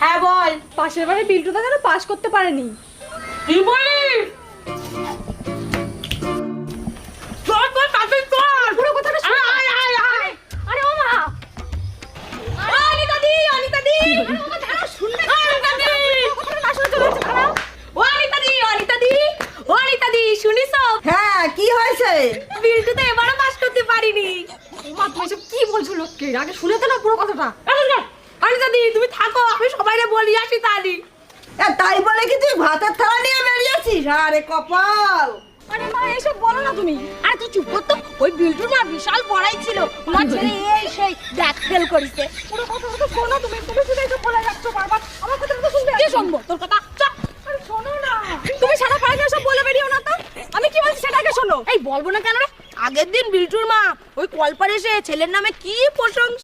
হ্যাঁ বল। পাশের বাড়ির বিল্টুদা যেন পাস করতে পারেনি। কি বলিস? চল চল তাড়াতাড়ি চল। পুরো কথাটা শুন। আরে ও মা, অনিতা দি দাঁড়াও শুনবে। অনিতা দি কথাটা না শুনে চলে যাচ্ছে, দাঁড়াও। অনিতা দি শুনিস? হ্যাঁ, কি হয়েছে? বিল্টু তো এবারও পাস করতে পারিনি। মা তুমি এসব কি বলছো লোককে? আগে শুনেতে না পুরো কথাটা। অনিতা দি তুমি থাকো, আমি সবাইকে বলি আসি তাহলে। তাই বলে কি তুই ভাতের থালা নিয়ে বেরিয়েছিস? আরে কপাল! আরে মা এসব বলো না তুমি। আরে তুই চুপ কর তো। ওই বিল্টুর মা বিশাল পড়াই ছিল, তোমার ছেলে এই সেই ব্যাক ফেল করেছে। পুরো কথাটা তো শোনো তুমি। তুমি শুধু এসব বলে যাচ্ছ বারবার। আমার কথাটা তো শুনবে। কি শুনবো তোর কথা? চল। আরে শোনো না, তুমি সারা পাড়া সব বলে বেরিও না তো। আমি কি বলছি সেটা আগে শোনো। এই বলবো না কেন রে? আগের দিন বিল্টুর মা ওই কলপারে এসে ছেলের নামে কি প্রশংসা